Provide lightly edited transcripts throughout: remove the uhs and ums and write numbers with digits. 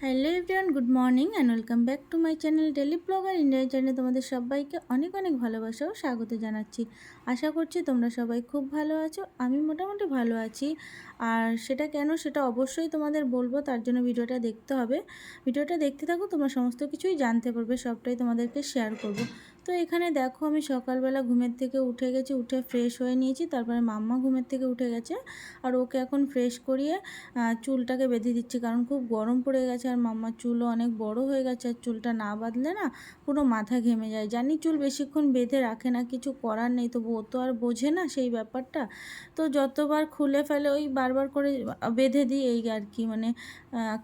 Hello everyone, good morning and welcome back to my channel daily blogger India চ্যানেলে তোমাদের সবাইকে অনেক অনেক ভালোবাসা ও স্বাগত জানাচ্ছি। আশা করছি তোমরা সবাই খুব ভালো আছো। আমি মোটামুটি ভালো আছি। আর সেটা কেন সেটা অবশ্যই তোমাদের বলবো, তার জন্য ভিডিওটা দেখতে হবে। ভিডিওটা দেখতে থাকো, তোমরা সমস্ত কিছুই জানতে পারবে, সবটাই তোমাদেরকে শেয়ার করব। তো এখানে দেখো, আমি সকালবেলা ঘুমের থেকে উঠে গেছি, উঠে ফ্রেশ হয়ে নিয়েছি। তারপরে মাম্মা ঘুমের থেকে উঠে গেছে, আর ওকে এখন ফ্রেশ করিয়ে চুলটাকে বেঁধে দিচ্ছি, কারণ খুব গরম পড়ে গেছে আর মাম্মার চুলও অনেক বড় হয়ে গেছে। আর চুলটা না বাঁধলে না পুরো মাথা ঘেমে যায়। জানি চুল বেশিক্ষণ বেঁধে রাখে না, কিছু করার নেই, তবু ও তো আর বোঝে না সেই ব্যাপারটা। তো যতবার খুলে ফেলে ওই বারবার করে বেঁধে দিই, এই আর কি। মানে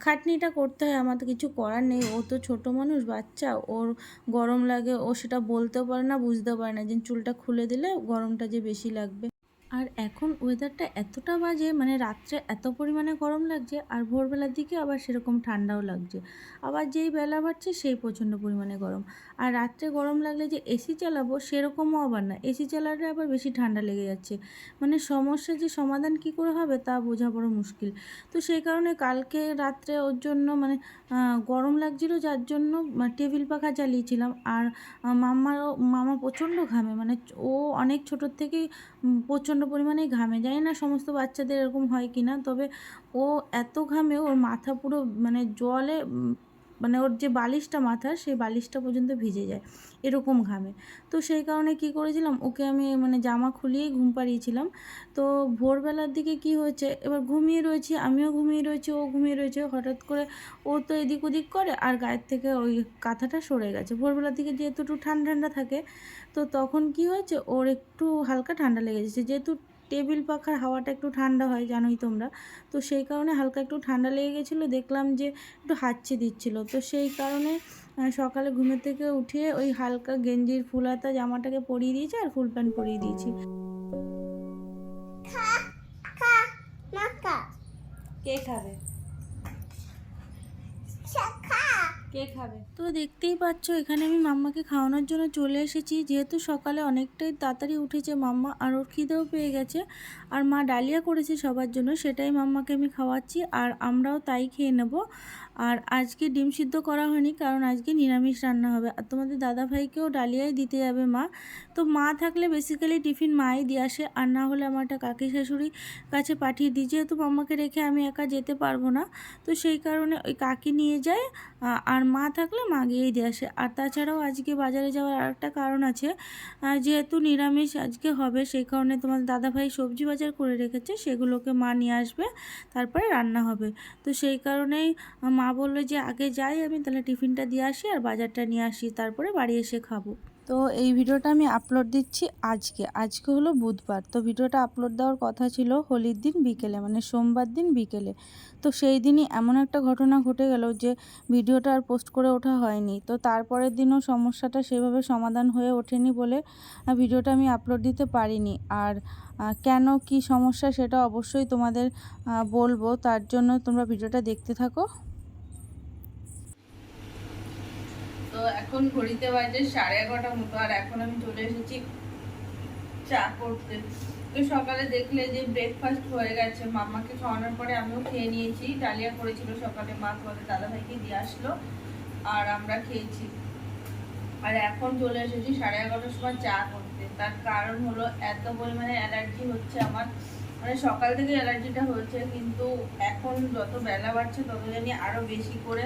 খাটনিটা করতে হয়, আমার তো কিছু করার নেই। ও তো ছোটো মানুষ, বাচ্চা, ওর গরম লাগে, ও সেটা বলতেও পারে না, বুঝতেও পারে না যে চুলটা খুলে দিলে গরমটা যে বেশি লাগবে। আর এখন ওয়েদারটা এতটা বাজে, মানে রাত্রে এত পরিমাণে গরম লাগছে, আর ভোরবেলার দিকে আবার সেরকম ঠান্ডাও লাগছে। আবার যেই বেলা বাড়ছে সেই প্রচণ্ড পরিমাণে গরম। আর রাত্রে গরম লাগলে যে এসি চালাবো সেরকমও আবার না, এসি চালালে আবার বেশি ঠান্ডা লেগে যাচ্ছে। মানে সমস্যার যে সমাধান কি করে হবে তা বোঝা বড় মুশকিল। তো সেই কারণে কালকে রাত্রে ওর জন্য মানে গরম লাগছিল, যার জন্য টেবিল পাখা চালিয়েছিলাম। আর মামা প্রচণ্ড ঘামে, মানে ও অনেক ছোটোর থেকেই প্রচণ্ড পরিমাণে ঘামে। জানি না সমস্ত বাচ্চাদের এরকম হয় কি না, তবে ও এত ঘামে, ওর মাথা পুরো মানে জলে মানে ওর যে বালিশটা মাথার, সেই বালিশটা পর্যন্ত ভিজে যায়, এরকম ঘামে। তো সেই কারণে কি করেছিলাম, ওকে আমি মানে জামা খুলিয়েই ঘুম পাড়িয়েছিলাম। তো ভোরবেলার দিকে কি হয়েছে, এবার ঘুমিয়ে রয়েছি, আমিও ঘুমিয়ে রয়েছি, ও ঘুমিয়ে রয়েছে, হঠাৎ করে ও তো এদিক ওদিক করে আর গায়ের থেকে ওই কাঁথাটা সরে গেছে। ভোরবেলার দিকে যেহেতু একটু ঠান্ডা ঠান্ডা থাকে, তো তখন কি হয়েছে, ওর একটু হালকা ঠান্ডা লেগে গেছে। যেহেতু টেবিল পাখার হাওয়াটা একটু ঠান্ডা হয় জানোই তোমরা, তো সেই কারণে হালকা একটু ঠান্ডা লেগে গেছিলো। দেখলাম যে একটু হাঁচি দিচ্ছিলো, তো সেই কারণে সকালে ঘুমের থেকে উঠিয়ে ওই হালকা গেঞ্জির ফুল হাতা জামাটাকে পরিয়ে দিয়েছি আর ফুল প্যান্ট পরিয়ে দিয়েছি। কে খাবে? কে খাবে? তো দেখতেই পাচ্ছ, এখানে আমি মাম্মাকে খাওয়ানোর জন্য চলে এসেছি। যেহেতু সকালে অনেকটাই তাড়াতাড়ি উঠেছে মাম্মা, আর ওর খিদেও পেয়ে গেছে, আর মা ডালিয়া করেছে সবার জন্য, সেটাই মাম্মাকে আমি খাওয়াচ্ছি, আর আমরাও তাই খেয়ে নেব। আর আজকে ডিম সিদ্ধ করা হয়নি, কারণ আজকে নিরামিষ রান্না হবে। আর তোমাদের দাদাভাইকেও ডালিয়াই দিতে যাবে মা। তো মা থাকলে বেসিক্যালি টিফিন মাই দিয়ে আসে, আর না হলে আমার একটা কাকি শাশুড়ি কাছে পাঠিয়ে দিই। যেহেতু মাম্মাকে রেখে আমি একা যেতে পারবো না, তো সেই কারণে ওই কাকি নিয়ে যায়, আর মা থাকলে মা গিয়েই দিয়ে আসে। আর তাছাড়াও আজকে বাজারে যাওয়ার আরেকটা কারণ আছে, যেহেতু নিরামিষ আজকে হবে, সেই কারণে তোমার দাদাভাই সবজি বাজার করে রেখেছে, সেগুলোকে মা নিয়ে আসবে, তারপরে রান্না হবে। তো সেই কারণেই মা বললো যে আগে যাই আমি, তাহলে টিফিনটা দিয়ে আসি আর বাজারটা নিয়ে আসি, তারপরে বাড়ি এসে খাবো। তো এই ভিডিওটা আমি আপলোড দিচ্ছি আজকে হলো বুধবার। তো ভিডিওটা আপলোড দেওয়ার কথা ছিল হোলির দিন বিকেলে, মানে সোমবার দিন বিকেলে। তো সেই দিনই এমন একটা ঘটনা ঘটে গেল যে ভিডিওটা আর পোস্ট করে ওঠা হয়নি। তো তারপরের দিনও সমস্যাটা সেভাবে সমাধান হয়ে ওঠেনি বলে ভিডিওটা আমি আপলোড দিতে পারিনি। আর কেন কি সমস্যা সেটা অবশ্যই তোমাদের বলবো, তার জন্য তোমরা ভিডিওটা দেখতে থাকো। তো এখন ঘড়িতে বাজে 11:30 মতো, আর এখন আমি চলে এসেছি চা করতে। তো সকালে দেখলে যে ব্রেকফাস্ট হয়ে গেছে, মাম্মাকে খাওয়ানোর পরে আমিও খেয়ে নিয়েছি। ডালিয়া করেছিল সকালে মা, তোমাদের দাদাভাইকে দিয়ে আসলো, আর আমরা খেয়েছি। আর এখন চলে এসেছি 11:30টার সময় চা করতে। তার কারণ হলো এত পরিমাণে অ্যালার্জি হচ্ছে আমার, মানে সকাল থেকে অ্যালার্জিটা হয়েছে, কিন্তু এখন যত বেলা বাড়ছে তত জানি আরও বেশি করে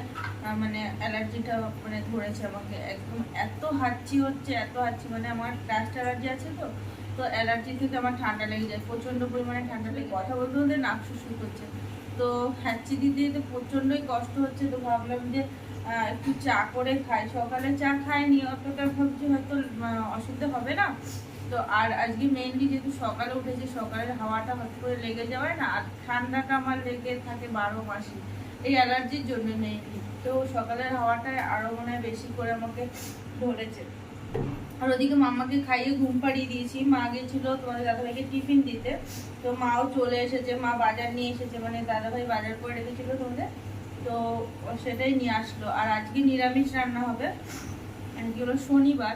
মানে অ্যালার্জিটা মানে ধরেছে আমাকে। একদম এত হাঁচি হচ্ছে, এত হাঁচি, মানে আমার ডাস্ট অ্যালার্জি আছে। তো তো অ্যালার্জি থেকে আমার ঠান্ডা লেগে যায়, প্রচণ্ড পরিমাণে ঠান্ডা লেগে, কথা বলতে বলতে নাক শুষু করছে। তো হাঁচি দিতে দিতে প্রচণ্ডই কষ্ট হচ্ছে। তো ভাবলাম যে একটু চা করে খাই। সকালে চা খাইনি, অতটা ভাবছি হয়তো অসুবিধা হবে না। তো আর আজকে মেইনলি যেহেতু সকালে উঠেছি, সকালের হাওয়াটা হট করে লেগে যাওয়ায় না, আর ঠান্ডাটা আমার লেগে থাকে 12 মাসই, এই অ্যালার্জির জন্য মেইনলি। তো সকালের হাওয়াটায় আরও মনে হয় বেশি করে আমাকে ধরেছে। আর ওদিকে মাম্মাকে খাইয়ে ঘুম পাড়িয়ে দিয়েছি। মা গেছিলো তোমাদের দাদাভাইকে টিফিন দিতে, তো মাও চলে এসেছে। মা বাজার নিয়ে এসেছে, মানে দাদাভাই বাজার করে রেখেছিলো তোমাদের, তো সেটাই নিয়ে আসলো। আর আজকে নিরামিষ রান্না হবে, আজকে হলো শনিবার,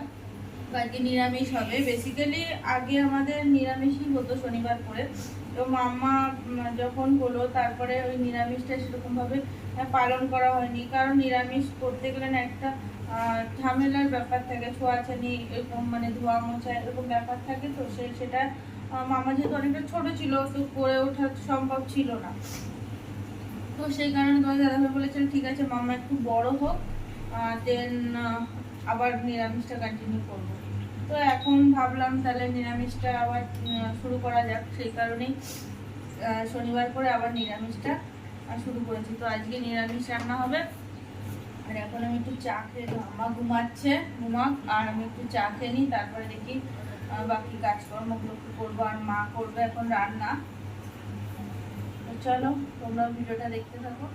আজকে নিরামিষ হবে। বেসিক্যালি আগে আমাদের নিরামিষই হতো শনিবার করে, তো মাম্মা যখন হলো তারপরে ওই নিরামিষটা সেরকমভাবে পালন করা হয়নি, কারণ নিরামিষ করতে গেলে না একটা ঝামেলার ব্যাপার থাকে, ছোঁয়াছানি এরকম মানে ধোয়া মোছা এরকম ব্যাপার থাকে। তো সেটা মামা যেহেতু অনেকটা ছোট ছিল, তো করে ওঠা সম্ভব ছিল না। তো সেই কারণে তোমার দাদাভাই বলেছেন ঠিক আছে মামা একটু বড় হোক, দেন আবার নিরামিষটা কন্টিনিউ করবো। তো এখন ভাবলাম তাহলে নিরামিষটা আবার শুরু করা যাক, সেই কারণেই শনিবার করে আবার নিরামিষটা শুরু করেছি। তো আজকে নিরামিষ রান্না হবে। আর এখন আমি একটু চা খেয়ে, মা ঘুমাচ্ছে, ঘুমাক, আর আমি একটু চা খেয়ে নিই, তারপরে দেখি বাকি কাজকর্মগুলো করবো। আর মা করবে এখন রান্না। তো চলো তোমরা ভিডিওটা দেখতে থাকো।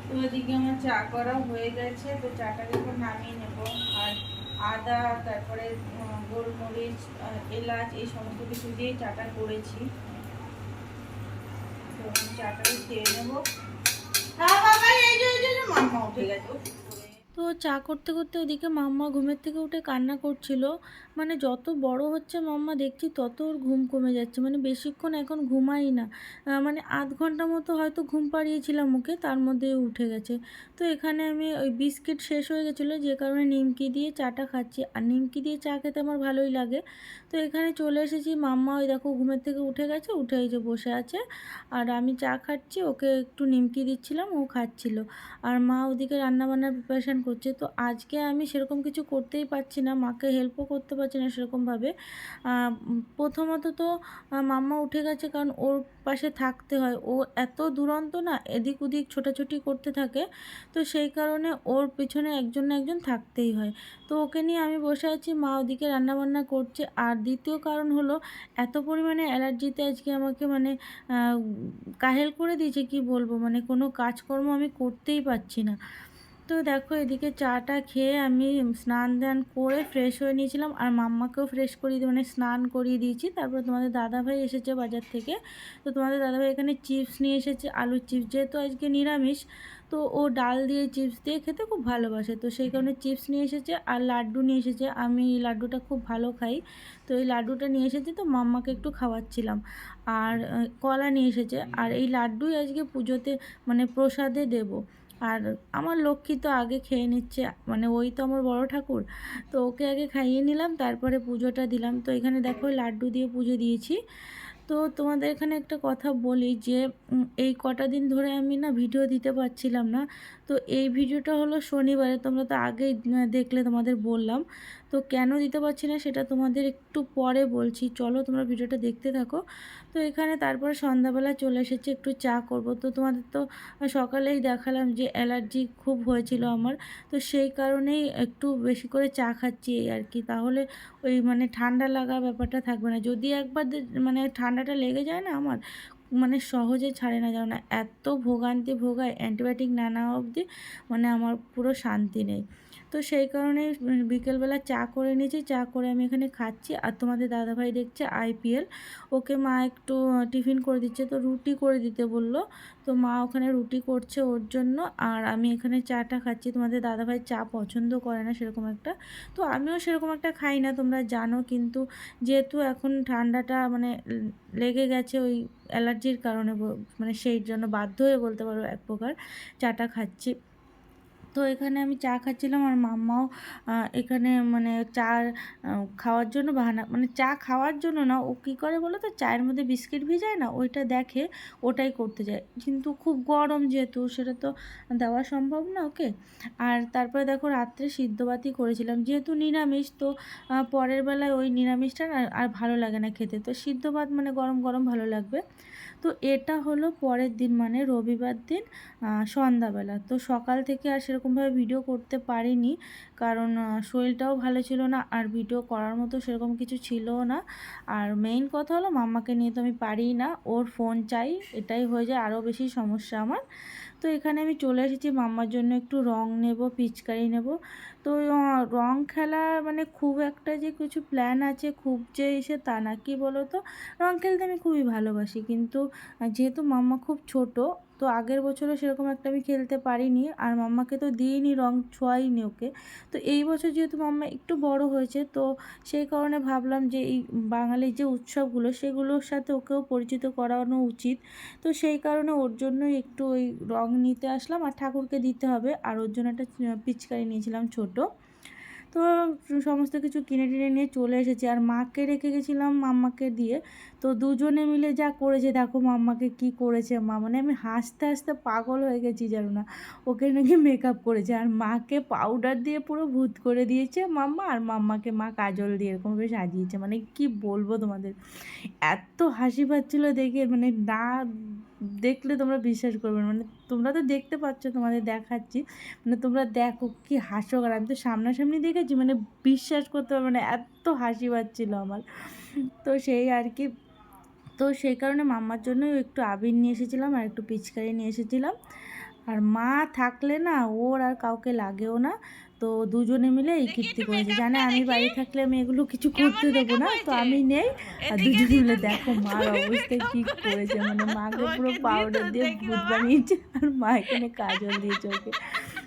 তো এদিকে আমার চা করা হয়ে গেছে, তো চাটাকে এখন নামিয়ে নেব। আর আদা, তারপরে গোলমরিচ, এলাচ এই সমস্ত কিছু দিয়ে চাটা করেছি। তো আমি চাটাকে খেয়ে নেবো। হ্যাঁ বাবা, এই যে মাম্মা উঠে গেছে। তো চা করতে করতে ওদিকে মাম্মা ঘুমের থেকে উঠে কান্না করছিল। মানে যত বড় হচ্ছে মাম্মা দেখছি তত ওর ঘুম কমে যাচ্ছে, মানে বেশিক্ষণ এখন ঘুমাই না। মানে আধ ঘন্টা মতো হয়তো ঘুম পাড়িয়েছিলাম ওকে, তার মধ্যে উঠে গেছে। তো এখানে আমি ওই বিস্কিট শেষ হয়ে গেছিলো, যে কারণে নিমকি দিয়ে চাটা খাচ্ছি। আর নিমকি দিয়ে চা খেতে আমার ভালোই লাগে। তো এখানে চলে এসেছি, মাম্মা ওই দেখো ঘুমের থেকে উঠে গেছে, উঠে এই যে বসে আছে। আর আমি চা খাচ্ছি, ওকে একটু নিমকি দিচ্ছিলাম, ও খাচ্ছিল। আর মা ওদিকে রান্নাবান্নার প্রিপারেশান করছে। তো আজকে আমি সেরকম কিছু করতেই পারছি না, মাকে হেল্পও করতে পারছি না সেরকমভাবে। প্রথমত তো মাম্মা উঠে গেছে, কারণ ওর পাশে থাকতে হয়। ও এত দুরন্ত না, এদিক ওদিক ছোটাছুটি করতে থাকে। তো সেই কারণে ওর পিছনে একজন না একজন থাকতেই হয়। তো ওকে নিয়ে আমি বসে আছি, মা ওদিকে রান্নাবান্না করছে। আর দ্বিতীয় কারণ হলো, এত পরিমাণে অ্যালার্জিতে আজকে আমাকে মানে কাহেল করে দিয়েছে, কি বলবো, মানে কোনো কাজকর্ম আমি করতেই পারছি না। তো দেখো এদিকে চাটা খেয়ে আমি স্নান দান করে ফ্রেশ হয়ে নিয়েছিলাম, আর মাম্মাকেও ফ্রেশ করিয়ে মানে স্নান করিয়ে দিয়েছি। তারপর তোমাদের দাদাভাই এসেছে বাজার থেকে। তো তোমাদের দাদাভাই এখানে চিপস নিয়ে এসেছে, আলুর চিপস, যেহেতু আজকে নিরামিষ। তো ও ডাল দিয়ে চিপস দিয়ে খেতে খুব ভালোবাসে, তো সেই কারণে চিপস নিয়ে এসেছে। আর লাড্ডু নিয়ে এসেছে, আমি লাড্ডুটা খুব ভালো খাই। তো এই লাড্ডুটা নিয়ে এসেছে, তো মাম্মাকে একটু খাওয়াচ্ছিলাম। আর কলা নিয়ে এসেছে। আর এই লাড্ডুই আজকে পুজোতে মানে প্রসাদে দেবো। আর আমার লক্ষ্মী তো আগে খেয়ে নিচ্ছে, মানে ওই তো আমার বড় ঠাকুর। তো ওকে আগে খাইয়ে নিলাম, তারপরে পুজোটা দিলাম। তো এখানে দেখো লাড্ডু দিয়ে পুজো দিয়েছি। তো তোমাদের এখানে একটা কথা বলি যে এই কটা দিন ধরে আমি না ভিডিও দিতে পারছিলাম না। তো এই ভিডিওটা হলো শনিবারে, তোমরা তো আগেই দেখলে, তোমাদের বললাম। তো কেন দিতে পারছি না সেটা তোমাদের একটু পরে বলছি, চলো তোমরা ভিডিওটা দেখতে থাকো। তো এখানে তারপরে সন্ধ্যাবেলা চলে এসেছি, একটু চা করব। তো তোমাদের তো সকালেই দেখালাম যে অ্যালার্জি খুব হয়েছিল আমার। তো সেই কারণেই একটু বেশি করে চা খাচ্ছি এই আর কি, তাহলে ওই মানে ঠান্ডা লাগা ব্যাপারটা থাকবে না। যদি একবার মানে ঠান্ডাটা লেগে যায় না আমার, মানে সহজে ছাড়ে না, জানো না, এত ভোগান্তি ভোগায় অ্যান্টিবায়োটিক না নেওয়া অবধি, মানে আমার পুরো শান্তি নেই। তো সেই কারণে বিকেলবেলা চা করে নিয়েছি, চা করে আমি এখানে খাচ্ছি। আর তোমাদের দাদাভাই দেখছে আইপিএল, ওকে মা একটু টিফিন করে দিচ্ছে, তো রুটি করে দিতে বললো। তো মা ওখানে রুটি করছে ওর জন্য, আর আমি এখানে চাটা খাচ্ছি। তোমাদের দাদাভাই চা পছন্দ করে না সেরকম একটা, তো আমিও সেরকম একটা খাই না, তোমরা জানো। কিন্তু যেহেতু এখন ঠান্ডাটা মানে লেগে গেছে ওই অ্যালার্জির কারণে, মানে সেই জন্য বাধ্য হয়ে বলতে পারো এক প্রকার চাটা খাচ্ছি। তো এখানে আমি চা খাচ্ছিলাম, আর মাম্মাও এখানে মানে চা খাওয়ার জন্য বাহানা, মানে চা খাওয়ার জন্য না, ও কী করে বলো তো, চায়ের মধ্যে বিস্কিট ভিজায় না, ওইটা দেখে ওটাই করতে যায়। কিন্তু খুব গরম যেহেতু, সেটা তো দেওয়া সম্ভব না ওকে। আর তারপরে দেখো রাত্রে সিদ্ধ ভাতই করেছিলাম, যেহেতু নিরামিষ। তো পরের বেলায় ওই নিরামিষটা আর ভালো লাগে না খেতে, তো সিদ্ধ ভাত মানে গরম গরম ভালো লাগবে। তো এটা হলো পরের দিন, মানে রবিবার দিন সন্ধ্যাবেলা। তো সকাল থেকে আর সেরকমভাবে ভিডিও করতে পারিনি, কারণ শরীরটাও ভালো ছিল না, আর ভিডিও করার মতো সেরকম কিছু ছিলও না। আর মেইন কথা হলো মাম্মাকে নিয়ে তো আমি পারিই না, ওর ফোন চাই, এটাই হয়ে যায় আরও বেশি সমস্যা আমার। তো এখানে আমি চলে এসেছি মাম্মার জন্য একটু রং নেব, পিচকারি নেব। তো রং খেলা মানে খুব একটা যে কিছু প্ল্যান আছে খুব যে এসে তা না, কি বলো তো, রং খেলতে আমি খুবই ভালোবাসি। কিন্তু যেহেতু মাম্মা খুব ছোট, তো আগের বছরও সেরকম একটা আমি খেলতে পারিনি, আর মাম্মাকে তো দিইনি, রং ছোঁয়াইনি ওকে। তো এই বছর যেহেতু মাম্মা একটু বড় হয়েছে, তো সেই কারণে ভাবলাম যে এই বাঙালির যে উৎসবগুলো সেগুলোর সাথে ওকেও পরিচিত করানো উচিত। তো সেই কারণে ওর জন্যই একটু ওই রং নিতে আসলাম, আর ঠাকুরকে দিতে হবে, আর ওর জন্য একটা পিচকারি নিয়েছিলাম ছোট। তো সমস্ত কিছু কিনে টিনে নিয়ে চলে এসেছি, আর মাকে রেখে গেছিলাম মাম্মাকে দিয়ে। তো দুজনে মিলে যা করেছে দেখো, মাম্মাকে কি করেছে মা, মানে আমি হাসতে হাসতে পাগল হয়ে গেছি জানো না। ওকে নাকি মেকআপ করেছে, আর মাকে পাউডার দিয়ে পুরো ভূত করে দিয়েছে মাম্মা, আর মাম্মাকে মা কাজল দিয়ে এরকমভাবে সাজিয়েছে। মানে কি বলবো তোমাদের, এত হাসি পাচ্ছিলো দেখে, মানে না দেখলে তোমরা বিশ্বাস করবে না। মানে তোমরা তো দেখতে পাচ্ছ, তোমাদের দেখাচ্ছি, মানে তোমরা দেখো কি হাস্যকর। আমি তো সামনাসামনি দেখেছি, মানে বিশ্বাস করতে পারবে না, এত হাসি পাচ্ছিলো আমার। তো সেই আর কি, তো সেই কারণে মাম্মার জন্যই একটু আবির নিয়ে এসেছিলাম, আর একটু পিচকারি নিয়ে এসেছিলাম। আর মা থাকলে না ওর আর কাউকে লাগেও না, তো দুজনে মিলে এই কীর্তি করেছে। জানে আমি বাড়ি থাকলে আমি এগুলো কিছু করতে দেবো না, তো আমি নেই, আর দুজনে মিলে দেখো মার অবস্থা কি করেছে। মানে মাকে পুরো পাউডার দিয়ে ভূত বানিয়েছে, আর মা এখানে কাজল দিয়েছে ওকে।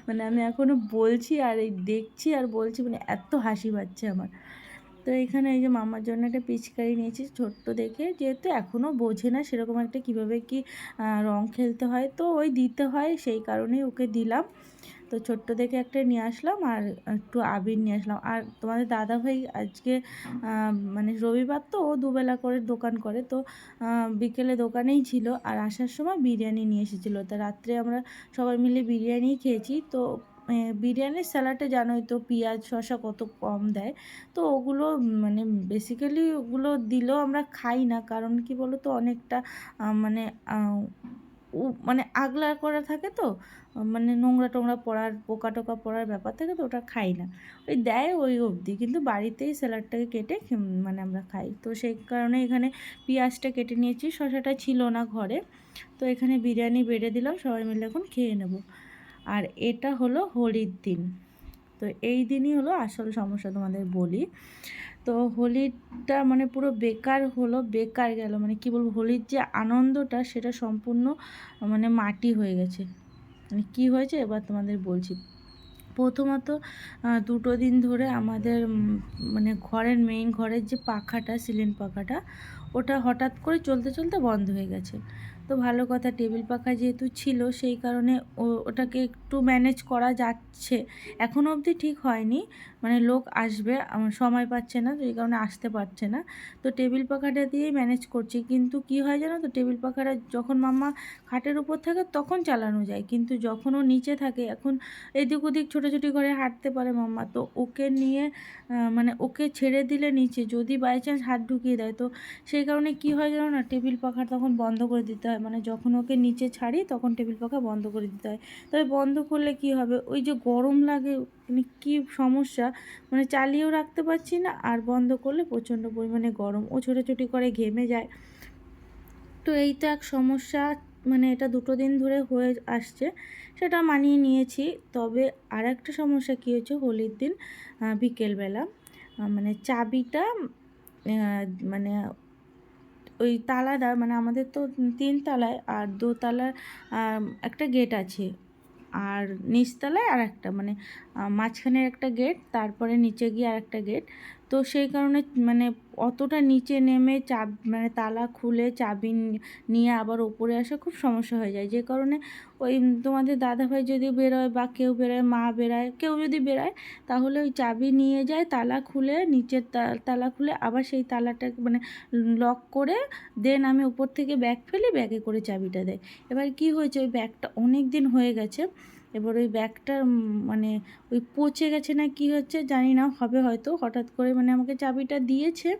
মানে আমি এখনও বলছি আর এই দেখছি আর বলছি, মানে এত হাসি পাচ্ছে আমার। তো এখানে এই যে মামার জন্য একটা পিচকারি নিয়েছি ছোট্ট দেখে, যেহেতু এখনও বোঝে না সেরকম একটা কীভাবে কি রং খেলতে হয়, তো ওই দিতে হয়, সেই কারণেই ওকে দিলাম। তো ছোট্ট দেখে একটা নিয়ে আসলাম, আর একটু আবির নিয়ে আসলাম। আর তোমাদের দাদাভাই আজকে মানে রবিবার তো ও দুবেলা করে দোকান করে, তো বিকেলে দোকানেই ছিল, আর আসার সময় বিরিয়ানি নিয়ে এসেছিলো। তো রাত্রে আমরা সবাই মিলে বিরিয়ানি খেয়েছি। তো বিরিয়ানির স্যালাডে জানোই তো পেঁয়াজ শসা কত কম দেয়, তো ওগুলো মানে বেসিক্যালি ওগুলো দিলেও আমরা খাই না, কারণ কি বলো তো অনেকটা মানে মানে আগলা করা থাকে, তো মানে নোংরা টোংরা পড়ার পোকা টোকা পড়ার ব্যাপার থাকে, তো ওটা খাই না। ওই দেয় ওই অবধি, কিন্তু বাড়িতেই স্যালাডটাকে কেটে মানে আমরা খাই। তো সেই কারণে এখানে পেঁয়াজটা কেটে নিয়েছি, শসাটা ছিল না ঘরে, তো এখানে বিরিয়ানি বেড়ে দিলাম, সবাই মিলে এখন খেয়ে নেব। আর এটা হলো হোলির দিন। তো এই দিনই হলো আসল সমস্যা, তোমাদের বলি। তো হোলিটা মানে পুরো বেকার হলো, বেকার গেল, মানে কি বলবো, হোলির যে আনন্দটা সেটা সম্পূর্ণ মানে মাটি হয়ে গেছে। মানে কী হয়েছে এবার তোমাদের বলছি। প্রথমত 2 দিন ধরে আমাদের মানে ঘরের মেইন ঘরের যে পাখাটা, সিলিং পাখাটা, ওটা হঠাৎ করে চলতে চলতে বন্ধ হয়ে গেছে। তো ভালো কথা, টেবিল পাখা যেহেতু ছিল সেই কারণে ওটাকে একটু ম্যানেজ করা যাচ্ছে, এখনও অবধি ঠিক হয়নি। মানে লোক আসবে, আমার সময় পাচ্ছে না, তো এই কারণে আসতে পারছে না। তো টেবিল পাখাটা দিয়েই ম্যানেজ করছি। কিন্তু কি হয় জানো তো, টেবিল পাখাটা যখন মাম্মা খাটের উপর থাকে তখন চালানো যায়, কিন্তু যখন ও নিচে থাকে, এখন এদিক ওদিক ছোটাছুটি করে হাঁটতে পারে মাম্মা, তো ওকে নিয়ে মানে ওকে ছেড়ে দিলে নিচে যদি বাই চান্স হাত ঢুকিয়ে দেয়, তো সেই কারণে কি হয় জানো না, টেবিল পাখা তখন বন্ধ করে দিতে হয়। মানে যখন ওকে নিচে ছাড়ি তখন টেবিল পাখা বন্ধ করে দিতে হয়। তবে বন্ধ করলে কি হবে, ওই যে গরম লাগে, মানে কী সমস্যা, মানে চালিয়েও রাখতে পারছি না, আর বন্ধ করলে প্রচণ্ড পরিমাণে গরম, ও ছোটাছুটি করে ঘেমে যায়। তো এই তো এক সমস্যা, মানে এটা 2 দিন ধরে হয়ে আসছে, সেটা মানিয়ে নিয়েছি। তবে আর একটা সমস্যা কী হয়েছে, হোলির দিন বিকেলবেলা মানে চাবিটা মানে ওই তালাটা, মানে আমাদের তো 3 তলায়, আর 2 তলার একটা গেট আছে, আর নিচতলায় আর একটা, মানে মাঝখানের একটা গেট, তারপরে নিচে গিয়ে আর একটা গেট। তো সেই কারণে মানে অতটা নিচে নেমে মানে তালা খুলে চাবি নিয়ে আবার ওপরে আসা খুব সমস্যা হয়ে যায়, যে কারণে ওই তোমাদের দাদাভাই যদি বেরোয় বা কেউ বেরোয়, মা বেরোয়, কেউ যদি বেরোয়, তাহলে ওই চাবি নিয়ে যায়, তালা খুলে নিচের তালা খুলে আবার সেই তালাটা মানে লক করে দেন আমি উপর থেকে ব্যাগ ফেলি, ব্যাগে করে চাবিটা দেয়। এবার কি হয়েছে, ওই ব্যাগটা অনেক দিন হয়ে গেছে, এবার ওই ব্যাগটা মানে ওই পচে গেছে না কি হচ্ছে জানি না, হবে হয়তো, হঠাৎ করে মানে আমাকে চাবিটা দিয়েছে,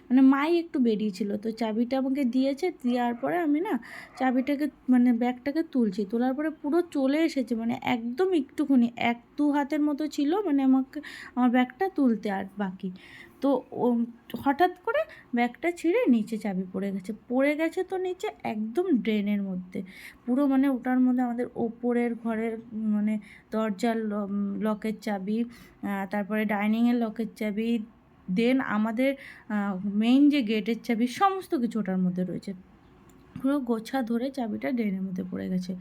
মানে মাই একটু বেরিয়েছিল, তো চাবিটা আমাকে দিয়েছে, দেওয়ার পরে আমি না চাবিটাকে মানে ব্যাগটাকে তুলছি, তোলার পরে পুরো চলে এসেছে, মানে একদম একটুখানি 1-2 হাতের মতো ছিল, মানে আমাকে আমার ব্যাগটা তুলতে আর বাকি। তো ও হঠাৎ করে ব্যাগটা ছিঁড়ে নিচে চাবি পড়ে গেছে, তো নিচে একদম ড্রেনের মধ্যে পুরো, মানে ওটার মধ্যে আমাদের ওপরের ঘরের মানে দরজার লকের চাবি, তারপরে ডাইনিংয়ের লকের চাবি, দেন আমাদের মেইন যে গেটের চাবি, সমস্ত কিছু ওটার মধ্যে রয়েছে। পুরো গোছা ধরে চাবিটা ড্রেনের মধ্যে পড়ে গেছে।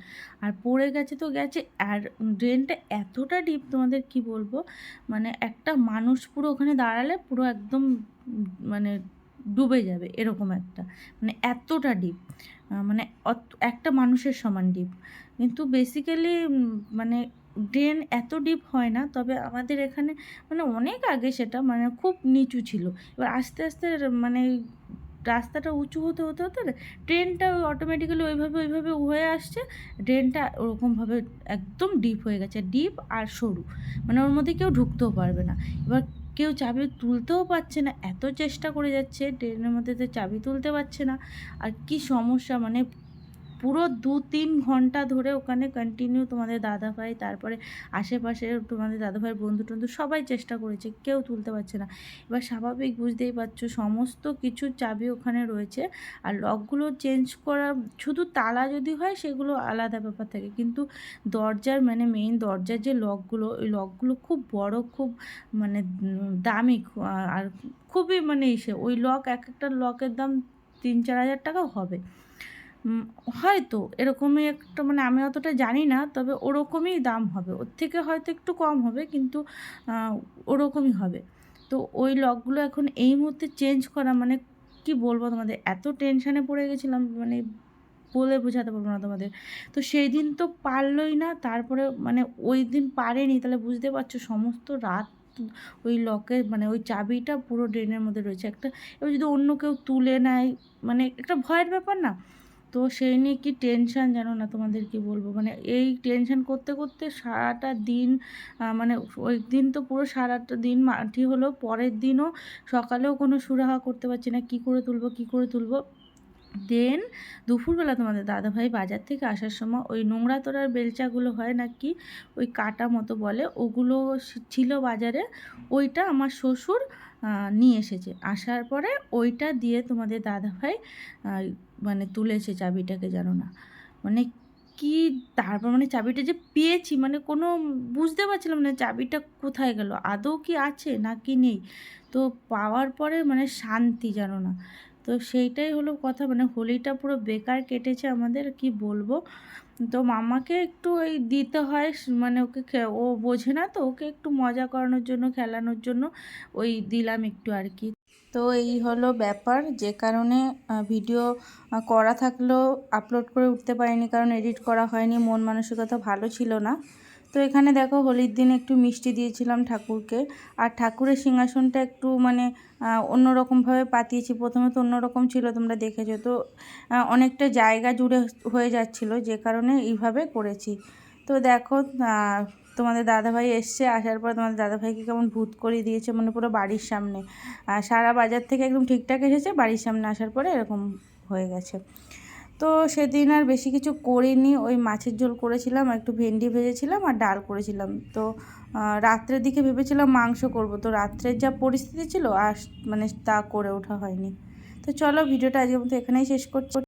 আর পড়ে গেছে তো গেছে, আর ড্রেনটা এতটা ডিপ তোমাদের কি বলবো, মানে একটা মানুষ পুরো ওখানে দাঁড়ালে পুরো একদম মানে ডুবে যাবে এরকম একটা, মানে এতটা ডিপ, মানে একটা মানুষের সমান ডিপ। কিন্তু বেসিক্যালি মানে ড্রেন এত ডিপ হয় না, তবে আমাদের এখানে মানে অনেক আগে সেটা মানে খুব নিচু ছিল। এবার আস্তে আস্তে মানে রাস্তাটা উঁচু হতে হতে হতে ট্রেনটা অটোমেটিক্যালি ওইভাবে হয়ে আসছে, ড্রেনটা ওরকমভাবে একদম ডিপ হয়ে গেছে, ডিপ আর সরু, মানে ওর মধ্যে কেউ ঢুকতেও পারবে না। এবার কেউ চাবি তুলতেও পারছে না, এত চেষ্টা করে যাচ্ছে ট্রেনের মধ্যে তো চাবি তুলতে পারছে না। আর কি সমস্যা, মানে পুরো 2-3 ঘন্টা ধরে ওখানে কন্টিনিউ তোমাদের দাদাভাই, তারপরে আশেপাশে তোমাদের দাদাভাইয়ের বন্ধু টন্ধু সবাই চেষ্টা করেছে, কেউ তুলতে পারছে না। এবার স্বাভাবিক বুঝতেই পারছো, সমস্ত কিছু চাবি ওখানে রয়েছে, আর লকগুলো চেঞ্জ করা, শুধু তালা যদি হয় সেগুলো আলাদা ব্যাপার থাকে, কিন্তু দরজার মানে মেইন দরজার যে লকগুলো, ওই লকগুলো খুব বড়, খুব মানে দামি, আর খুবই মানে ওই লক, এক একটা লকের দাম 3-4 হাজার টাকাও হবে হয়তো, এরকমই একটা, মানে আমি অতটা জানি না, তবে ওরকমই দাম হবে, ওর থেকে হয়তো একটু কম হবে, কিন্তু ওরকমই হবে। তো ওই লকগুলো এখন এই মুহূর্তে চেঞ্জ করা, মানে কি বলবো তোমাদের, এত টেনশানে পড়ে গেছিলাম, মানে বলে বোঝাতে পারবো না তোমাদের। তো সেই দিন তো পারলই না, তারপরে মানে ওই দিন পারেনি, তাহলে বুঝতে পারছো সমস্ত রাত ওই লকের মানে ওই চাবিটা পুরো ড্রেনের মধ্যে রয়েছে একটা। এবার যদি অন্য কেউ তুলে নেয়, মানে একটা ভয়ের ব্যাপার না। তো সেই নিয়ে কি টেনশান জানো না, তোমাদের কি বলবো, মানে এই টেনশান করতে করতে সারাটা দিন, মানে ওই দিন তো পুরো সারাটা দিন মাটি হলো, পরের দিনও সকালেও কোনো সুরাহা করতে পারছি না, কী করে তুলবো। দেন দুপুরবেলা তোমাদের দাদাভাই বাজার থেকে আসার সময় ওই নোংরা তোড়ার বেলচাগুলো হয় নাকি, ওই কাটা মতো বলে, ওগুলো ছিল বাজারে, ওইটা আমার শ্বশুর নিয়ে এসেছে। আসার পরে ওইটা দিয়ে তোমাদের দাদাভাই মানে তুলেছে চাবিটাকে, জানো না মানে কি, তারপর মানে চাবিটা যে পেয়েছি, মানে কোনো বুঝতে পারছিলাম না চাবিটা কোথায় গেল, আদৌ কি আছে নাকি নেই। তো পাওয়ার পরে মানে শান্তি, জানো না। তো সেইটাই হলো কথা, মানে হোলিটা পুরো বেকার কেটেছে আমাদের, কি বলবো। তো মামাকে একটু ওই দিতে হয়, মানে ওকে ও বোঝে না, তো ওকে একটু মজা করানোর জন্য, খেলানোর জন্য ওই দিলাম একটু আর কি। তো এই হলো ব্যাপার, যে কারণে ভিডিও করা থাকলেও আপলোড করে উঠতে পারিনি, কারণ এডিট করা হয়নি, মন মানসিকতা ভালো ছিল না। তো এখানে দেখো হোলির দিন একটু মিষ্টি দিয়েছিলাম ঠাকুরকে, আর ঠাকুরের সিংহাসনটা একটু মানে অন্যরকমভাবে পাতিয়েছি। প্রথমে তো অন্যরকম ছিল, তোমরা দেখেছো তো, অনেকটা জায়গা জুড়ে হয়ে যাচ্ছিলো, যে কারণে এইভাবে করেছি। তো দেখো তোমাদের দাদাভাই এসছে, আসার পর তোমাদের দাদাভাইকে কেমন ভূত করিয়ে দিয়েছে, মানে পুরো বাড়ির সামনে, সারা বাজার থেকে একদম ঠিকঠাক এসেছে, বাড়ির সামনে আসার পরে এরকম হয়ে গেছে। তো সেদিন আর বেশি কিছু করিনি, ওই মাছের ঝোল করেছিলাম, একটু ভেন্ডি ভেজেছিলাম, আর ডাল করেছিলাম। তো রাত্রের দিকে ভেবেছিলাম মাংস করব, তো রাত্রের যা পরিস্থিতি ছিল আর মানে তা করে ওঠা হয়নি। তো চলো ভিডিওটা আজকের মতো এখানেই শেষ করছি।